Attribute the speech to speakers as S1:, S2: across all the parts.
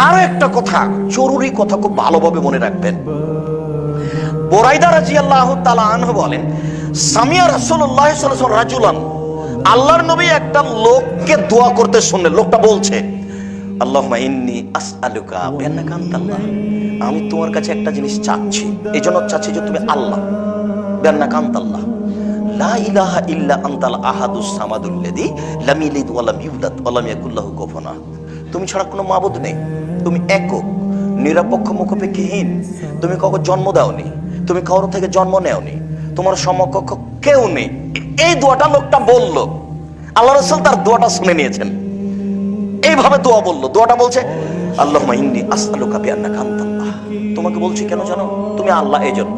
S1: আরো একটা কথা, জরুরি কথা, খুব ভালোভাবে মনে রাখবেন। বুরাইদা রাদিয়াল্লাহু তাআলা আনহু বলেন, সামিয়া রাসূলুল্লাহ সাল্লাল্লাহু আলাইহি ওয়াসাল্লাম রাজুলান, আল্লাহর নবী একটা লোককে দোয়া করতে শুনলেন। লোকটা বলছে, আল্লাহুম্মা ইন্নী আসআলুকা বিআন্নাকা আনতাল্লাহ, আমি তোমার কাছে একটা জিনিস চাচ্ছি, এই জন্য চাচ্ছি যে তুমি আল্লাহ, বিআন্নাকা আনতাল্লাহ, লা ইলাহা ইল্লা আনতাল আহাদুস সামাদুল্লাযী লাম ইয়ালিদ ওয়া লাম ইউলাদ ওয়া লাম ইয়াকুল লাহু কুফুওয়ান আহাদ। তুমি ছাড়া কোনো মাবুদ নেই, তুমি একক, নিরপেক্ষ, মুখাপেক্ষীহীন, তুমি কাউকে জন্ম দাওনি, তুমি কারোর থেকে জন্ম নেওনি, তোমার সমকক্ষ কেউ নেই। এই দোয়াটা লোকটা বলল, আল্লাহ রাসূল তার দোয়াটা শুনে নিয়েছেন, এইভাবে দোয়া বললো। দোয়াটা বলছে, আল্লাহুম্মা ইন্নী আসআলুকা বিআন্নাকা আনতাল্লাহ, তোমাকে বলছি কেন জানো, তুমি আল্লাহ, এই জন্য।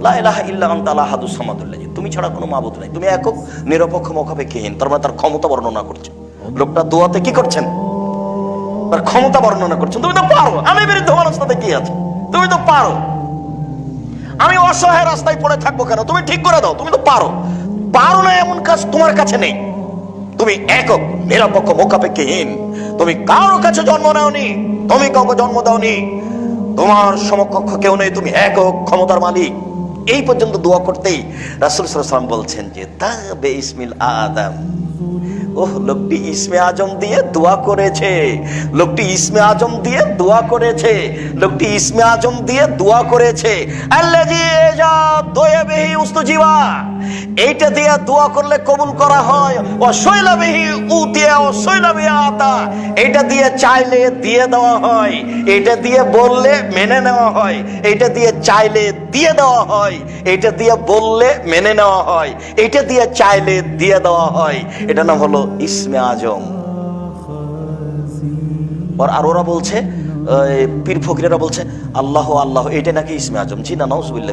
S1: লা ইলাহা ইল্লা আনতাল আহাদুস সামাদুল্লাযী, তুমি ছাড়া কোনো মাবুদ নাই, তুমি একক, নিরপেক্ষ, মুখাপেক্ষীহীন। তার মানে তার ক্ষমতা বর্ণনা করছে। লোকটা দোয়াতে কি করছেন, তার ক্ষমতা বর্ণনা করছেন। তুমি তো পারো, আমি বিরুদ্ধ মানুষ সাথে কি আছে, তুমি তো পারো, আমি অসহায় রাস্তায় পড়ে থাকবো কেন, তুমি ঠিক করে দাও, তুমি তো পারো। পারো না এমন কাজ তোমার কাছে নেই, তুমি একক, নিরপেক্ষ, মুখাপেক্ষীহীন, তুমি কারোর কাছে জন্ম নাওনি, তুমি কাউকে জন্ম দাওনি, তোমার সমকক্ষ কেউ নেই, তুমি একক, ক্ষমতার মালিক। এই পর্যন্ত দোয়া করতেই রাসূল সাল্লাল্লাহু আলাইহি ওয়াসাল্লাম বলছেন যে তাবে ইসমিল আদম, ওহ, লোকটি ইসমে আজম দিয়ে দোয়া করেছে, লোকটি ইসমে আজম দিয়ে দোয়া করেছে, লোকটি ইসমে আজম দিয়ে দোয়া করেছে। আল্লাযী ইজা দুআ বিহি উস্তুজিবা, এইটা দিয়ে দোয়া করলে কবুল করা হয়। ওয়া শাইলা বিহি উতিয়া ওয়া শাইলা বিহি আতা, এইটা দিয়ে চাইলে দিয়ে দেওয়া হয়, এটা দিয়ে বললে মেনে নেওয়া হয়, এইটা দিয়ে চাইলে দিয়ে দেওয়া হয়, এইটা দিয়ে বললে মেনে নেওয়া হয়, এইটা দিয়ে চাইলে দিয়ে দেওয়া হয়। এটা নাম হলো ইসমে আজম। আর ওরা বলছে, পীর ফকিরেরা বলছে আল্লাহ আল্লাহ, এটা নাকি ইসমে আজম। জি না, নাউজুবিল্লাহ।